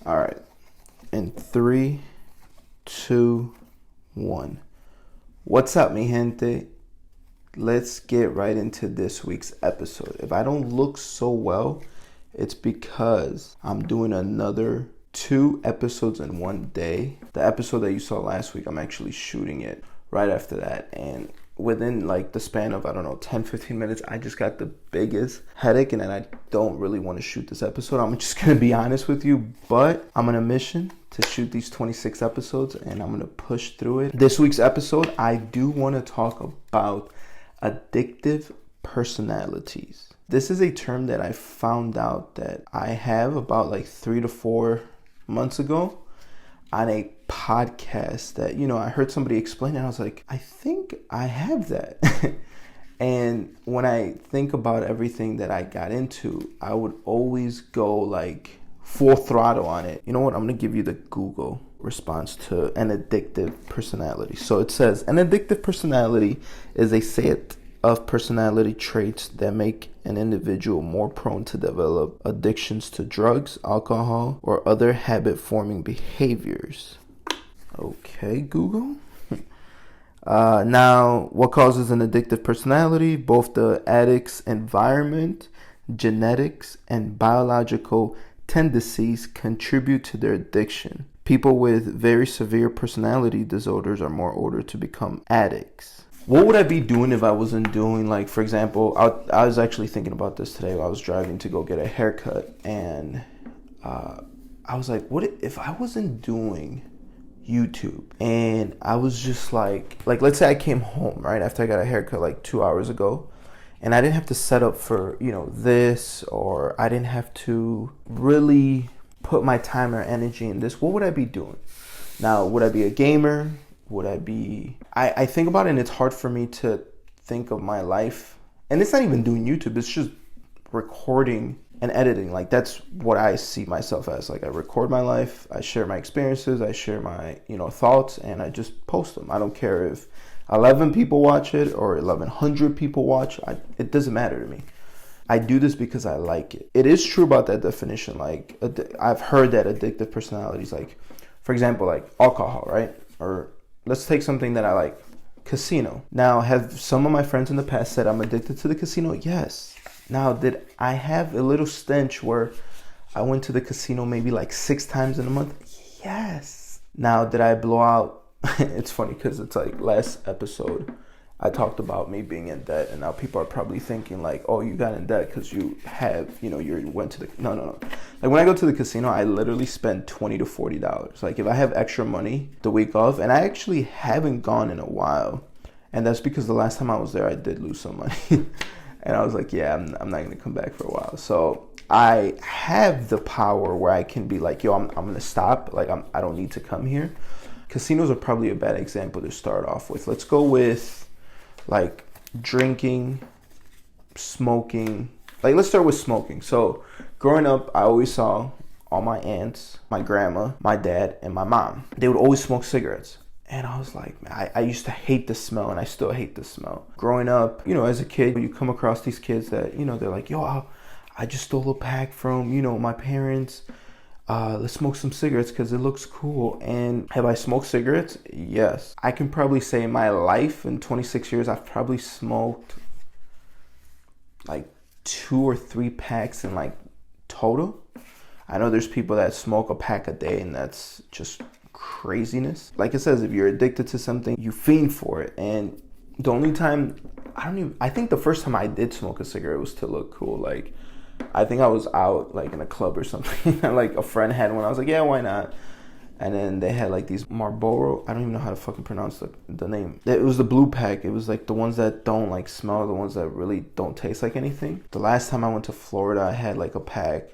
All right. In 3, 2, 1. What's up, mi gente? Let's get right into this week's episode. If I don't look so well, it's because I'm doing another 2 episodes in one day. The episode that you saw last week, I'm actually shooting it right after that. And within like the span of, 10-15 minutes, I just got the biggest headache, and then I don't really want to shoot this episode. I'm just going to be honest with you, but I'm on a mission to shoot these 26 episodes, and I'm going to push through it. This week's episode, I do want to talk about addictive personalities. This is a term that I found out that I have about like 3 to 4 months ago on a podcast that, I heard somebody explain it. I was like, I think I have that. And when I think about everything that I got into, I would always go like full throttle on it. You know what? I'm going to give you the Google response to an addictive personality. So it says, an addictive personality is a set of personality traits that make an individual more prone to develop addictions to drugs, alcohol, or other habit-forming behaviors. Okay, Google. Now, what causes an addictive personality? Both the addict's environment, genetics, and biological tendencies contribute to their addiction. People with very severe personality disorders are more ordered to become addicts. What would I be doing if I wasn't doing, like, for example, I was actually thinking about this today. I was driving to go get a haircut, and I was like, what if I wasn't doing YouTube? And I was just like let's say I came home right after I got a haircut like 2 hours ago, and I didn't have to set up for this, or I didn't have to really put my time or energy in this. What would I be doing? Now, would I be a gamer? Would I be... I think about it, and it's hard for me to think of my life, and it's not even doing YouTube, it's just recording and editing. Like, that's what I see myself as. Like, I record my life, I share my experiences, I share my thoughts, and I just post them. I don't care if 11 people watch it or 1100 people watch. It doesn't matter to me. I do this because I like it. It is true about that definition. Like, I've heard that addictive personalities, like, for example, like alcohol, right? Or let's take something that I like, casino. Now, have some of my friends in the past said I'm addicted to the casino? Yes. Now, did I have a little stench where I went to the casino maybe like 6 times in a month? Yes. Now, did I blow out? It's funny because it's like last episode, I talked about me being in debt, and now people are probably thinking like, oh, you got in debt because you have, you went to the, no. Like, when I go to the casino, I literally spend $20 to $40. Like, if I have extra money the week of, and I actually haven't gone in a while, and that's because the last time I was there, I did lose some money. And I was like, yeah, I'm not going to come back for a while. So I have the power where I can be like, yo, I'm going to stop. Like, I don't need to come here. Casinos are probably a bad example to start off with. Let's go with like drinking, smoking. Like, let's start with smoking. So growing up, I always saw all my aunts, my grandma, my dad, and my mom. They would always smoke cigarettes. And I was like, man, I used to hate the smell, and I still hate the smell. Growing up, as a kid, you come across these kids that, they're like, yo, I just stole a pack from, my parents. Let's smoke some cigarettes because it looks cool. And have I smoked cigarettes? Yes. I can probably say in my life, in 26 years, I've probably smoked like 2 or 3 packs in like total. I know there's people that smoke a pack a day, and that's just craziness. Like it says, if you're addicted to something, you fiend for it. And the only time, I think the first time I did smoke a cigarette was to look cool. Like, I think I was out like in a club or something, and like a friend had one. I was like, yeah, why not? And then they had like these Marlboro. I don't even know how to fucking pronounce the name. It was the blue pack. It was like the ones that don't like smell, the ones that really don't taste like anything. The last time I went to Florida, I had like a pack.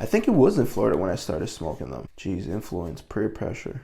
I think it was in Florida when I started smoking them. Jeez, influence, peer pressure.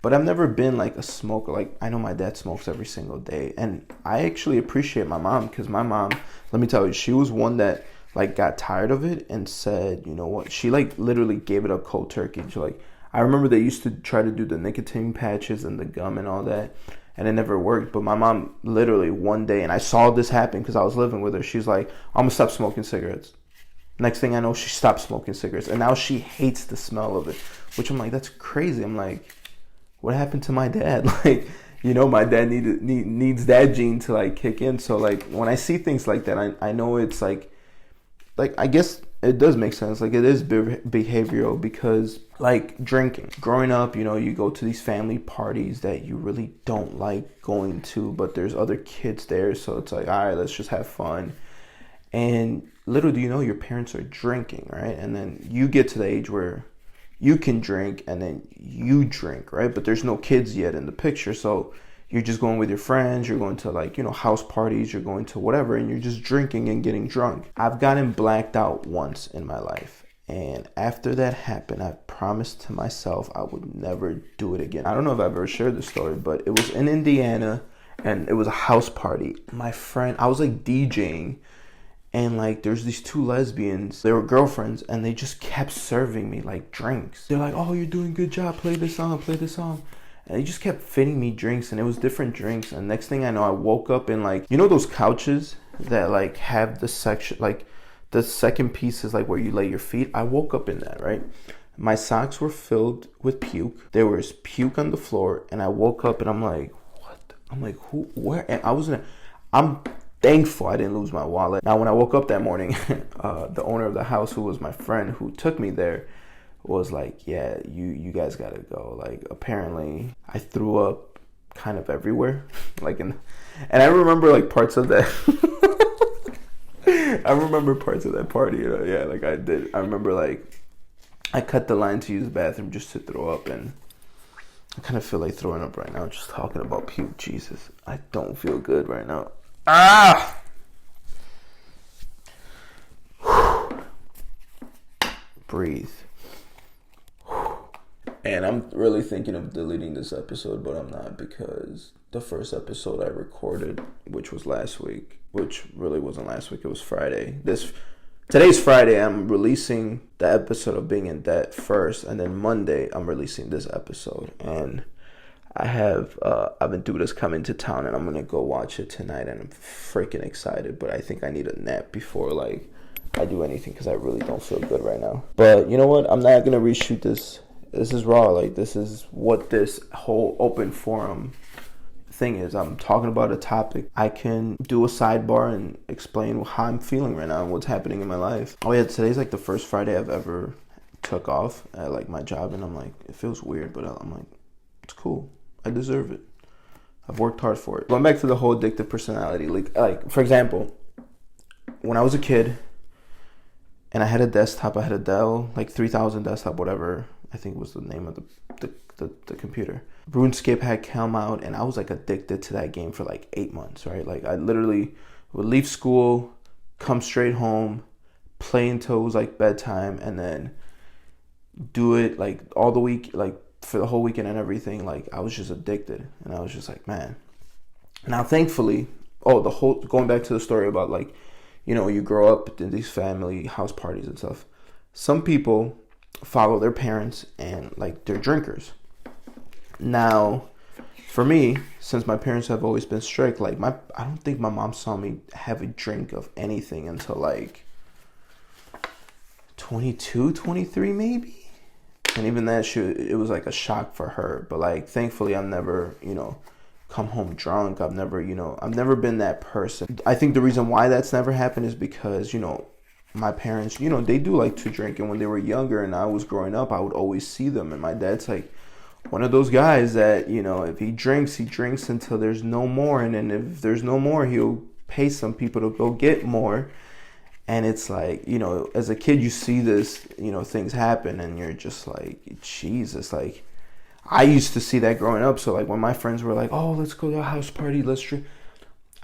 But I've never been like a smoker. Like, I know my dad smokes every single day, and I actually appreciate my mom, because my mom, let me tell you, she was one that like got tired of it and said, you know what, she like literally gave it up cold turkey. She like, I remember they used to try to do the nicotine patches and the gum and all that, and it never worked. But my mom literally one day, and I saw this happen because I was living with her, she's like, I'm gonna stop smoking cigarettes. Next thing I know, she stopped smoking cigarettes. And now she hates the smell of it, which I'm like, that's crazy. I'm like, what happened to my dad? Like, my dad needs that gene to like kick in. So like when I see things like that, I know it's like I guess it does make sense. Like it is behavioral because like drinking. Growing up, you go to these family parties that you really don't like going to, but there's other kids there. So it's like, all right, let's just have fun. And little do you know, your parents are drinking, right? And then you get to the age where you can drink and then you drink, right? But there's no kids yet in the picture. So you're just going with your friends, you're going to like, house parties, you're going to whatever, and you're just drinking and getting drunk. I've gotten blacked out once in my life. And after that happened, I promised to myself I would never do it again. I don't know if I've ever shared this story, but it was in Indiana and it was a house party. My friend, I was like DJing, and like there's these two lesbians, they were girlfriends, and they just kept serving me like drinks. They're like, oh, you're doing a good job, play this song. And they just kept fitting me drinks, and it was different drinks. And next thing I know, I woke up in like, those couches that like have the section, like the second piece is like where you lay your feet. I woke up in that, right? My socks were filled with puke. There was puke on the floor, and I woke up and I'm like, what? I'm like, who, where? And I'm thankful I didn't lose my wallet. Now, when I woke up that morning, the owner of the house, who was my friend who took me there, was like, yeah, you guys gotta go. Like, apparently I threw up kind of everywhere. And I remember like parts of that. I remember parts of that party, yeah, like I did. I remember like I cut the line to use the bathroom just to throw up, and I kind of feel like throwing up right now just talking about puke. Jesus, I don't feel good right now. Breathe. And I'm really thinking of deleting this episode, but I'm not, because the first episode I recorded, which was last week, which really wasn't last week, it was Friday. Today's Friday, I'm releasing the episode of Being in Debt first, and then Monday I'm releasing this episode. And I've been through this coming to town, and I'm gonna go watch it tonight, and I'm freaking excited. But I think I need a nap before like I do anything, because I really don't feel good right now. But you know what? I'm not gonna reshoot this. This is raw. Like, this is what this whole open forum thing is. I'm talking about a topic. I can do a sidebar and explain how I'm feeling right now and what's happening in my life. Oh yeah, today's like the first Friday I've ever took off at like my job, and I'm like, it feels weird, but I'm like, it's cool. I deserve it. I've worked hard for it. Going back to the whole addictive personality, like for example, when I was a kid and I had a desktop, I had a Dell, like 3000 desktop, whatever, I think was the name of the computer. RuneScape had come out, and I was like addicted to that game for like 8 months, right? Like I literally would leave school, come straight home, play until it was like bedtime, and then do it like all the week, like for the whole weekend and everything. Like I was just addicted, and I was just like, man. Now thankfully, going back to the story about like, you grow up in these family house parties and stuff. Some people follow their parents and like they're drinkers. Now, for me, since my parents have always been strict, like I don't think my mom saw me have a drink of anything until like 22, 23 maybe. And even that it was like a shock for her. But like, thankfully, I've never, come home drunk. I've never been that person. I think the reason why that's never happened is because, my parents, they do like to drink. And when they were younger and I was growing up, I would always see them. And my dad's like one of those guys that, if he drinks until there's no more. And then if there's no more, he'll pay some people to go get more. And it's like, as a kid, you see this, things happen, and you're just like, Jesus. Like, I used to see that growing up. So like when my friends were like, oh, let's go to a house party, let's drink,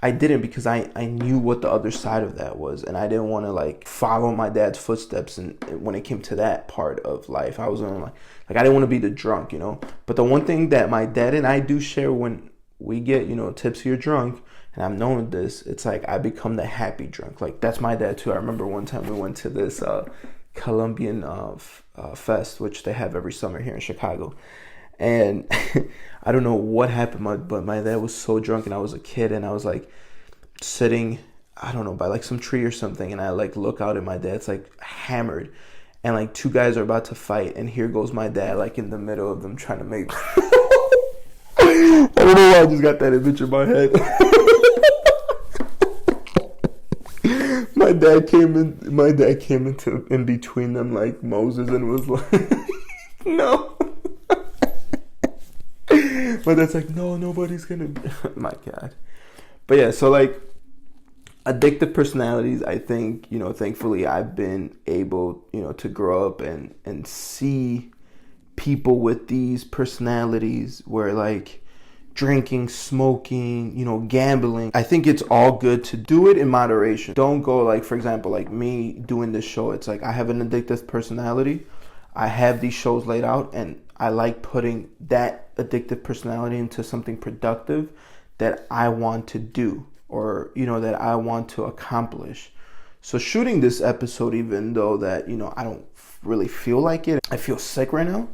I didn't, because I knew what the other side of that was, and I didn't want to like follow my dad's footsteps. And when it came to that part of life, I was like I didn't want to be the drunk, But the one thing that my dad and I do share when we get, tipsy or drunk, and I'm known this, it's like I become the happy drunk. Like that's my dad too. I remember one time we went to this Colombian fest, which they have every summer here in Chicago. And I don't know what happened, but my dad was so drunk, and I was a kid, and I was like sitting I don't know, by like some tree or something, and I like look out at my dad's like hammered, and like two guys are about to fight, and here goes my dad like in the middle of them trying to make. I don't know why I just got that image in my head. My dad came into in between them like Moses and was like, no. My dad's like, no, nobody's gonna be. My God. But yeah, so like addictive personalities, I think, thankfully I've been able, to grow up and see people with these personalities where like drinking, smoking, gambling. I think it's all good to do it in moderation. Don't go like, for example, like me doing this show. It's like I have an addictive personality. I have these shows laid out, and I like putting that addictive personality into something productive that I want to do, or, that I want to accomplish. So shooting this episode, even though that, I don't really feel like it, I feel sick right now,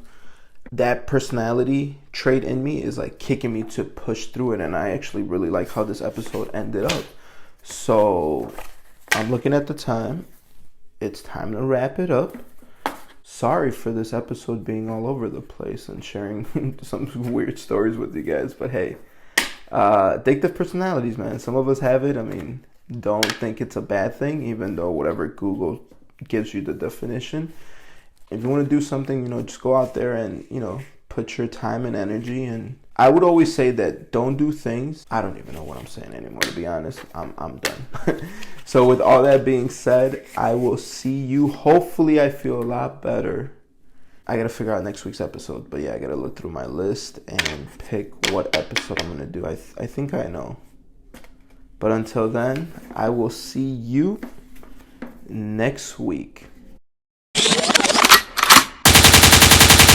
that personality trait in me is like kicking me to push through it. And I actually really like how this episode ended up. So I'm looking at the time. It's time to wrap it up. Sorry for this episode being all over the place and sharing some weird stories with you guys. But hey, addictive personalities, man. Some of us have it. I mean, don't think it's a bad thing, even though whatever Google gives you the definition. If you want to do something, just go out there and, put your time and energy. And I would always say that don't do things. I don't even know what I'm saying anymore, to be honest. I'm done. So with all that being said, I will see you. Hopefully I feel a lot better. I got to figure out next week's episode. But yeah, I got to look through my list and pick what episode I'm going to do. I think I know. But until then, I will see you next week.